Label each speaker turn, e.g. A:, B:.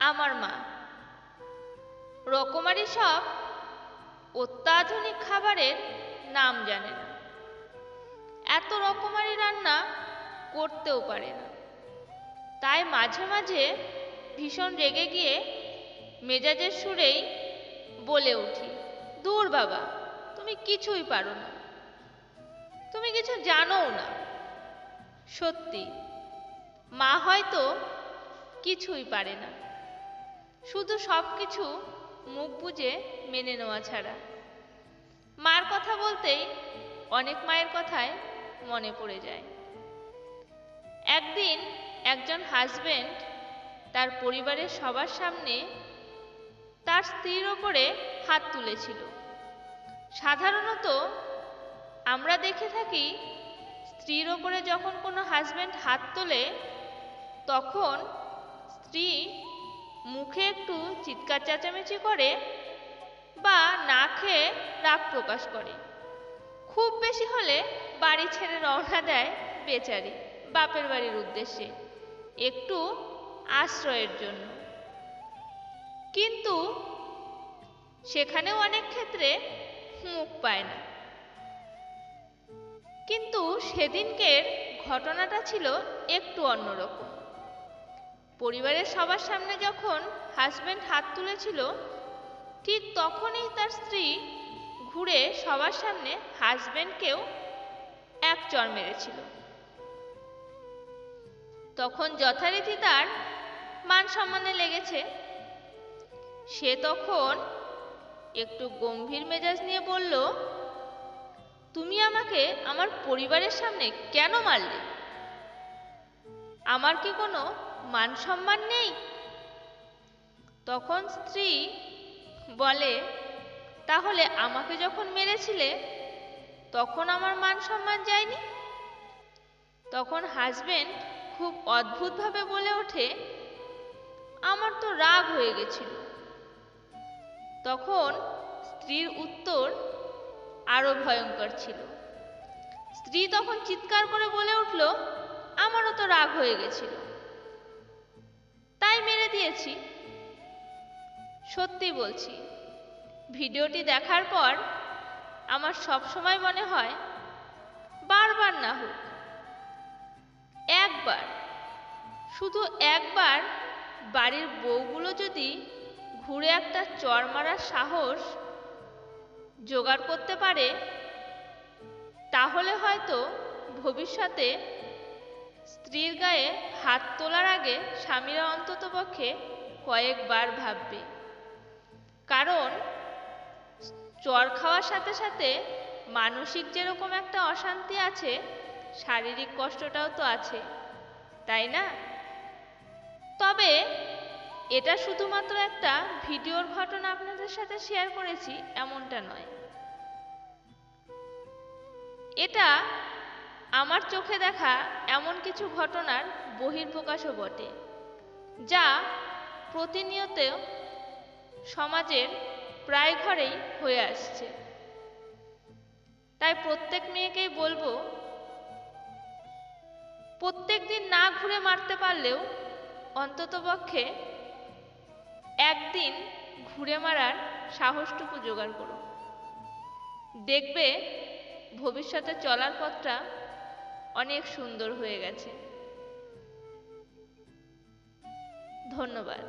A: আমার মা রকমারি সব অত্যাধুনিক খাবারের নাম জানে না, এত রকমারি রান্না করতেও পারে না। তাই মাঝে মাঝে ভীষণ রেগে গিয়ে মেজাজের সুরেই বলে উঠি, দূর বাবা, তুমি কিছুই পারো না, তুমি কিছু জানোও না। সত্যি মা হয়তো কিছুই পারে না, শুধু সব কিছু মুখ বুজে মেনে নেওয়া ছাড়া। মার কথা বলতেই অনেক মায়ের কথাই মনে পড়ে যায়। একদিন একজন হাজবেন্ড তার পরিবারের সবার সামনে তার স্ত্রীর ওপরে হাত তুলেছিল। সাধারণত আমরা দেখে থাকি, স্ত্রীর ওপরে যখন কোনো হাজবেন্ড হাত তোলে তখন স্ত্রী মুখে একটু চিৎকার চেঁচামেচি করে বা না খেয়ে রাগ প্রকাশ করে। খুব বেশি হলে বাড়ি ছেড়ে রওনা দেয় বেচারি বাপের বাড়ির উদ্দেশ্যে, একটু আশ্রয়ের জন্য। কিন্তু সেখানেও অনেক ক্ষেত্রে মুখ পায় না। কিন্তু সেদিনকের ঘটনাটা ছিল একটু অন্যরকম। পরিবারের সবার সামনে যখন হাজবেন্ড হাত তুলেছিল, ঠিক তখনই তার স্ত্রী ঘুরে সবার সামনে হাজবেন্ডকেও এক চড় মেরেছিল। তখন যথারীতি তার মান সম্মানে লেগেছে। সে তখন একটু গম্ভীর মেজাজ নিয়ে বলল, তুমি আমাকে আমার পরিবারের সামনে কেন মারলে? আমার কি কোনো মান সম্মান নেই? তখন স্ত্রী বলে, তাহলে আমাকে যখন মেরেছিলে তখন আমার মান সম্মান যায়নি? তখন হাজবেন্ড খুব অদ্ভুতভাবে বলে ওঠে, আমার তো রাগ হয়ে গেছিল। তখন স্ত্রীর উত্তর আরো ভয়ঙ্কর ছিল। স্ত্রী তখন চিৎকার করে বলে উঠল, আমারও তো রাগ হয়ে গেছিল, তাই মেরে দিয়েছি। সত্যি বলছি, ভিডিওটি দেখার পর আমার সব সময় মনে হয়, বারবার না হোক, একবার, শুধু একবার বাড়ির বউগুলো যদি ঘুরে একটা চড় মারার সাহস জোগাড় করতে পারে, তাহলে হয়তো ভবিষ্যতে স্ত্রীর গায়ে হাত তোলার আগে স্বামীরা অন্ততপক্ষে কয়েকবার ভাববে। কারণ চড় খাওয়ার সাথে সাথে মানসিক যেরকম একটা অশান্তি আছে, শারীরিক কষ্টটাও তো আছে, তাই না? তবে এটা শুধুমাত্র একটা ভিডিওর ঘটনা আপনাদের সাথে শেয়ার করেছি এমনটা নয়। এটা আমার চোখে দেখা এমন কিছু ঘটনার বহিঃপ্রকাশও বটে, যা প্রতিনিয়ত সমাজের প্রায় ঘরেই হয়ে আসছে। তাই প্রত্যেক মেয়েকেই বলবো, প্রত্যেক দিন না ঘুরে মারতে পারলেও অন্ততপক্ষে একদিন ঘুরে মারার সাহসটুকু জোগাড় করো। দেখবে ভবিষ্যতে চলার পথটা অনেক সুন্দর হয়ে গেছে। ধন্যবাদ।